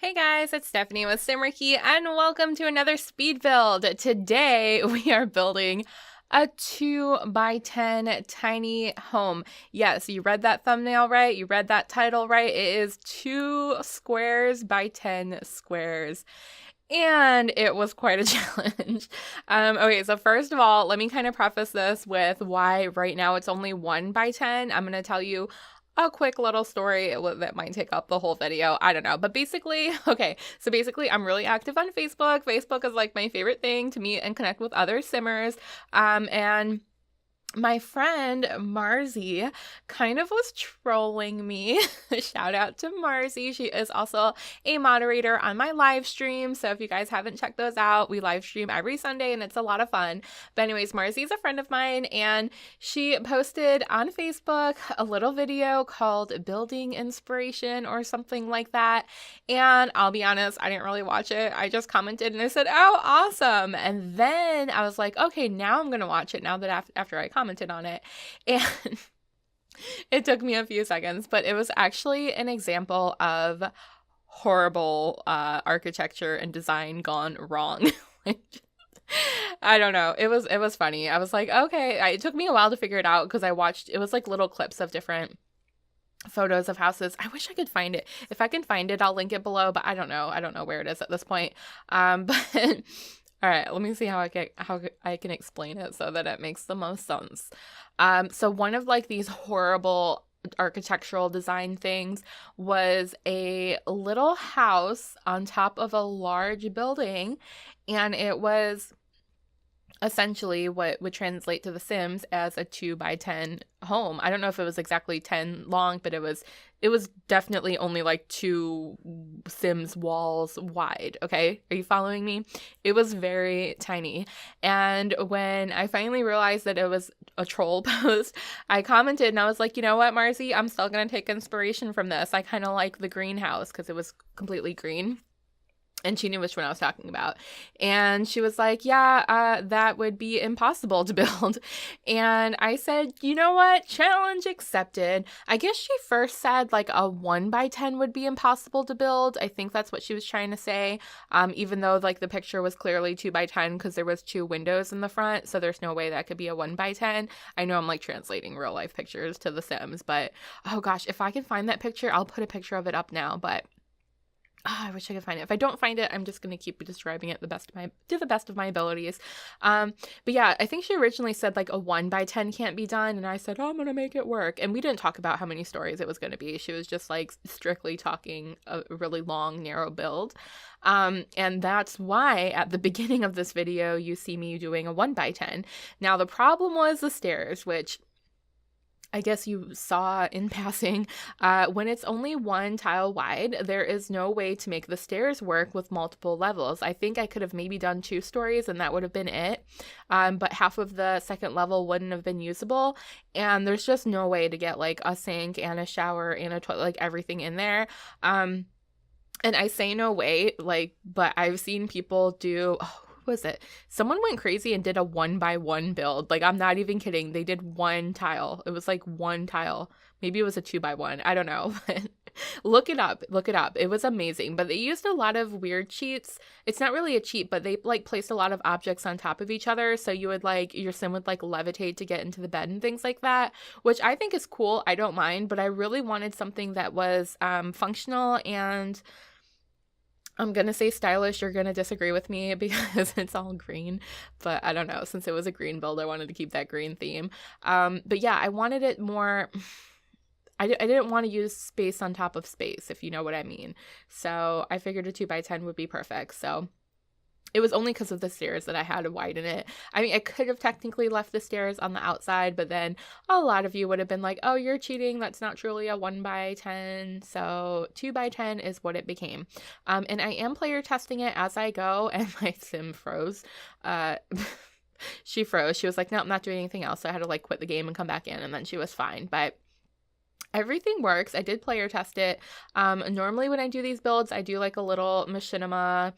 Hey guys, it's Stephanie with Simarchy, and welcome to another speed build. Today we are building a 2x10 tiny home. Yes, you read that thumbnail right, you read that title right. It is 2 squares by 10 squares. And it was quite a challenge. Okay, so first of all, let me kind of preface this with why right now it's only 1x10. I'm going to tell you a quick little story that might take up the whole video. I don't know. But basically, okay, so basically I'm really active on Facebook. Facebook is like my favorite thing to meet and connect with other simmers. And my friend Marzi kind of was trolling me. Shout out to Marzi. She is also a moderator on my live stream. So if you guys haven't checked those out, we live stream every Sunday and it's a lot of fun. But anyways, Marzi is a friend of mine and she posted on Facebook a little video called Building Inspiration or something like that. And I'll be honest, I didn't really watch it. I just commented and I said, oh, awesome. And then I was like, okay, now I'm going to watch it now that after I commented on it. And it took me a few seconds, but it was actually an example of horrible architecture and design gone wrong. I don't know. It was funny. I was like, okay. It took me a while to figure it out because I watched, it was like little clips of different photos of houses. I wish I could find it. If I can find it, I'll link it below, but I don't know. I don't know where it is at this point. But all right, let me see how I can explain it so that it makes the most sense. So one of like these horrible architectural design things was a little house on top of a large building, and it was essentially what would translate to The Sims as a 2x10 home. I don't know if it was exactly 10 long, but it was definitely only like 2 Sims walls wide. Okay, are you following me? It was very tiny. And when I finally realized that it was a troll post, I commented and I was like, you know what, Marcy, I'm still gonna take inspiration from this. I kind of like the greenhouse because it was completely green. And she knew which one I was talking about. And she was like, yeah, that would be impossible to build. And I said, you know what? Challenge accepted. I guess she first said like a 1x10 would be impossible to build. I think that's what she was trying to say. Even though like the picture was clearly 2x10 because there was 2 windows in the front. So there's no way that could be a 1x10. I know I'm like translating real life pictures to The Sims, but oh gosh, if I can find that picture, I'll put a picture of it up now. But I wish I could find it. If I don't find it, I'm just going to keep describing it to the best of my abilities. But yeah, I think she originally said like a 1x10 can't be done. And I said, oh, I'm going to make it work. And we didn't talk about how many stories it was going to be. She was just like strictly talking a really long, narrow build. And that's why at the beginning of this video, you see me doing a 1x10. Now, the problem was the stairs, which I guess you saw in passing, when it's only 1 tile wide, there is no way to make the stairs work with multiple levels. I think I could have maybe done 2 stories and that would have been it, but half of the second level wouldn't have been usable, and there's just no way to get like a sink and a shower and a toilet, like everything in there. And I say no way, like, but I've seen people do, was it? Someone went crazy and did a 1x1 build. Like, I'm not even kidding. They did 1 tile. It was like 1 tile. Maybe it was a 2x1. I don't know. Look it up. Look it up. It was amazing. But they used a lot of weird cheats. It's not really a cheat, but they like placed a lot of objects on top of each other. So you would like, your sim would like levitate to get into the bed and things like that, which I think is cool. I don't mind, but I really wanted something that was functional and I'm going to say stylish. You're going to disagree with me because it's all green, but I don't know. Since it was a green build, I wanted to keep that green theme. But yeah, I wanted it more, I didn't want to use space on top of space, if you know what I mean. So I figured a 2x10 would be perfect. So it was only because of the stairs that I had to widen it. I mean, I could have technically left the stairs on the outside, but then a lot of you would have been like, oh, you're cheating. That's not truly a 1x10. So 2x10 is what it became. And I am player testing it as I go, and my sim froze. She froze. She was like, no, I'm not doing anything else. So I had to like quit the game and come back in, and then she was fine. But everything works. I did player test it. Normally when I do these builds, I do like a little machinima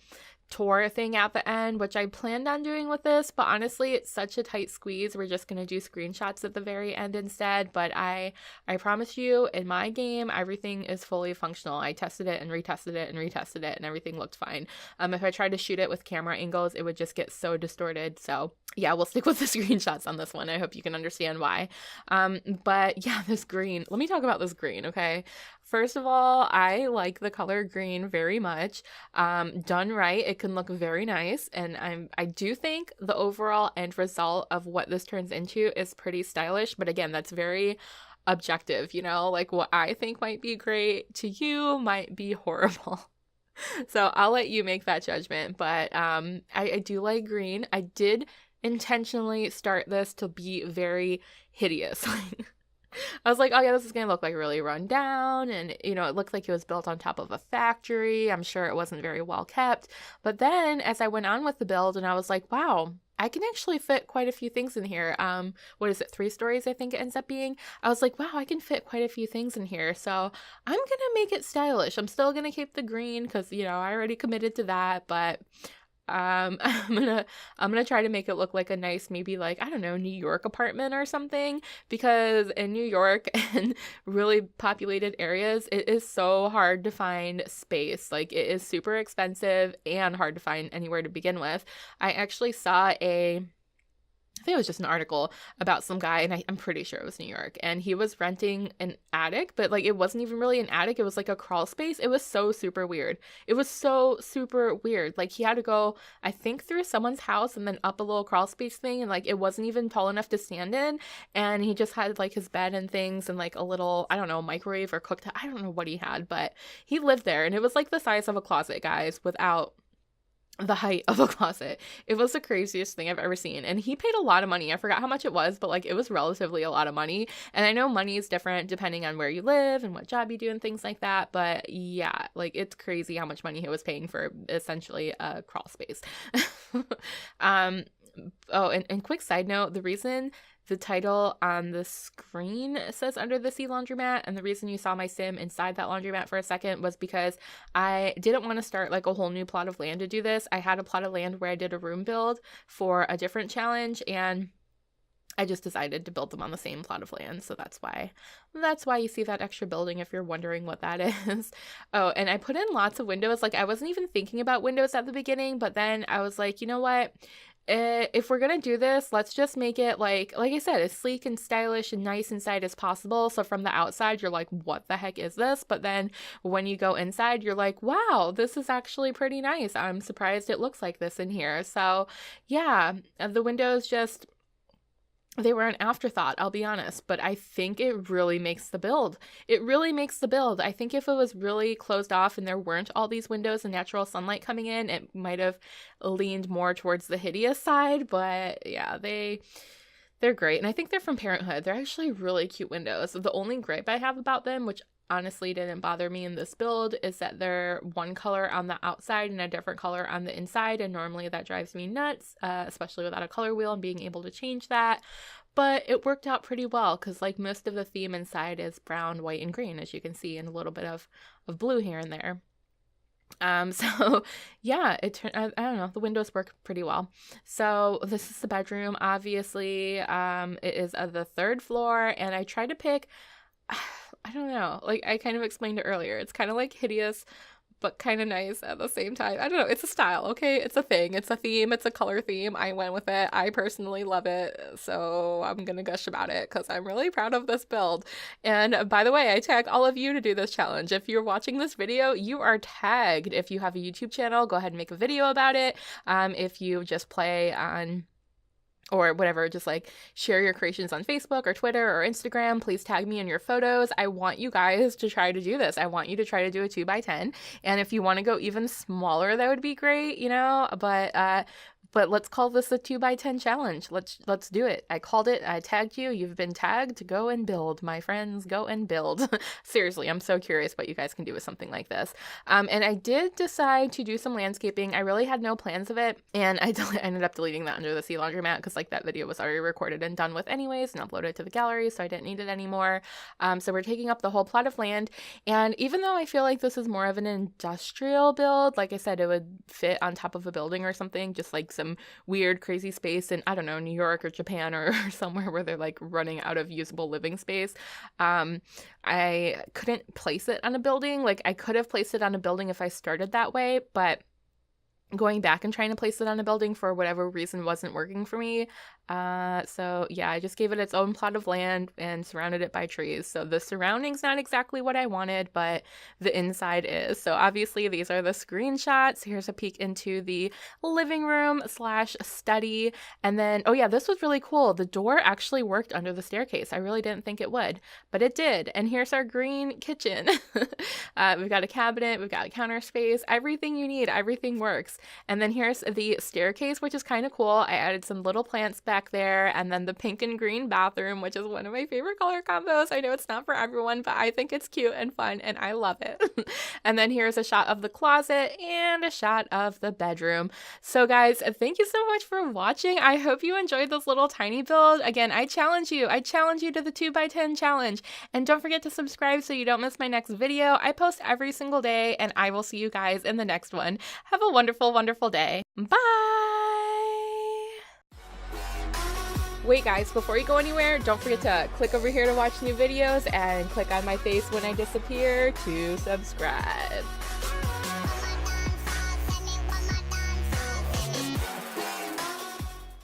tour thing at the end, which I planned on doing with this, but honestly, it's such a tight squeeze. We're just going to do screenshots at the very end instead. But I promise you, in my game, everything is fully functional. I tested it and retested it and retested it, and everything looked fine. If I tried to shoot it with camera angles, it would just get so distorted. So yeah, we'll stick with the screenshots on this one. I hope you can understand why. But yeah, this green, let me talk about this green, okay? First of all, I like the color green very much. Done right, it can look very nice, and I do think the overall end result of what this turns into is pretty stylish, but again, that's very objective, you know, like what I think might be great to you might be horrible. So I'll let you make that judgment, but I do like green. I did intentionally start this to be very hideous. I was like, oh yeah, this is gonna look like really run down, and you know, it looked like it was built on top of a factory. I'm sure it wasn't very well kept. But then as I went on with the build, and I was like, wow, I can actually fit quite a few things in here. What is it, 3 stories I think it ends up being? I was like, wow, I can fit quite a few things in here. So I'm gonna make it stylish. I'm still gonna keep the green because, you know, I already committed to that, but I'm gonna try to make it look like a nice, maybe like, I don't know, New York apartment or something, because in New York and really populated areas, it is so hard to find space. Like, it is super expensive and hard to find anywhere to begin with. I actually saw I think it was just an article about some guy, and I'm pretty sure it was New York, and he was renting an attic, but like it wasn't even really an attic, it was like a crawl space. It was so super weird. It was so super weird. Like, he had to go, I think, through someone's house and then up a little crawl space thing, and like it wasn't even tall enough to stand in, and he just had like his bed and things and like a little, I don't know, microwave or cooktop. I don't know what he had, but he lived there, and it was like the size of a closet, guys, without the height of a closet. It was the craziest thing I've ever seen, and he paid a lot of money. I forgot how much it was, but like it was relatively a lot of money, and I know money is different depending on where you live and what job you do and things like that, but yeah, like it's crazy how much money he was paying for essentially a crawl space. Oh, and quick side note, the reason the title on the screen says Under the Sea Laundromat, and the reason you saw my sim inside that laundromat for a second was because I didn't want to start like a whole new plot of land to do this. I had a plot of land where I did a room build for a different challenge, and I just decided to build them on the same plot of land. So that's why you see that extra building, if you're wondering what that is. Oh, and I put in lots of windows. Like, I wasn't even thinking about windows at the beginning, but then I was like, you know what? If we're gonna do this, let's just make it like I said, as sleek and stylish and nice inside as possible. So from the outside, you're like, what the heck is this? But then when you go inside, you're like, wow, this is actually pretty nice. I'm surprised it looks like this in here. So yeah, the windows just, they were an afterthought, I'll be honest, but I think it really makes the build. It really makes the build. I think if it was really closed off and there weren't all these windows and natural sunlight coming in, it might have leaned more towards the hideous side, but yeah, they're great. And I think they're from Parenthood. They're actually really cute windows. The only gripe I have about them, which honestly didn't bother me in this build, is that they're one color on the outside and a different color on the inside, and normally that drives me nuts, especially without a color wheel and being able to change that. But it worked out pretty well because like most of the theme inside is brown, white, and green, as you can see, and a little bit of blue here and there. So yeah, I don't know, the windows work pretty well. So this is the bedroom, obviously. It is the 3rd floor, and I tried to pick, I don't know, like I kind of explained it earlier, it's kind of like hideous but kind of nice at the same time. I don't know, it's a style, okay? It's a thing, it's a theme, it's a color theme. I went with it. I personally love it, so I'm gonna gush about it because I'm really proud of this build. And by the way, I tag all of you to do this challenge. If you're watching this video, you are tagged. If you have a YouTube channel, go ahead and make a video about it. If you just play on or whatever, just like share your creations on Facebook or Twitter or Instagram, please tag me in your photos. I want you guys to try to do this. I want you to try to do a 2x10. And if you want to go even smaller, that would be great, you know, but But let's call this a 2x10 challenge. Let's do it. I called it. I tagged you. You've been tagged. Go and build, my friends. Go and build. Seriously, I'm so curious what you guys can do with something like this. And I did decide to do some landscaping. I really had no plans of it, and I ended up deleting that Under the Sea laundromat because like that video was already recorded and done with anyways and uploaded to the gallery, so I didn't need it anymore. So we're taking up the whole plot of land, and even though I feel like this is more of an industrial build, like I said, it would fit on top of a building or something, just like some weird crazy space in, I don't know, New York or Japan or somewhere where they're like running out of usable living space. I couldn't place it on a building. Like I could have placed it on a building if I started that way, but going back and trying to place it on a building for whatever reason wasn't working for me. So yeah, I just gave it its own plot of land and surrounded it by trees. So the surrounding's not exactly what I wanted, but the inside is. So obviously these are the screenshots. Here's a peek into the living room / study. And then, oh yeah, this was really cool. The door actually worked under the staircase. I really didn't think it would, but it did. And here's our green kitchen. We've got a cabinet, we've got a counter space, everything you need, everything works. And then here's the staircase, which is kind of cool. I added some little plants back there, and then the pink and green bathroom, which is one of my favorite color combos. I know it's not for everyone, but I think it's cute and fun, and I love it. And then here's a shot of the closet and a shot of the bedroom. So guys, thank you so much for watching. I hope you enjoyed this little tiny build. Again, I challenge you to the 2x10 challenge. And don't forget to subscribe so you don't miss my next video. I post every single day, and I will see you guys in the next one. Have a wonderful day. Bye! Wait guys, before you go anywhere, don't forget to click over here to watch new videos and click on my face when I disappear to subscribe.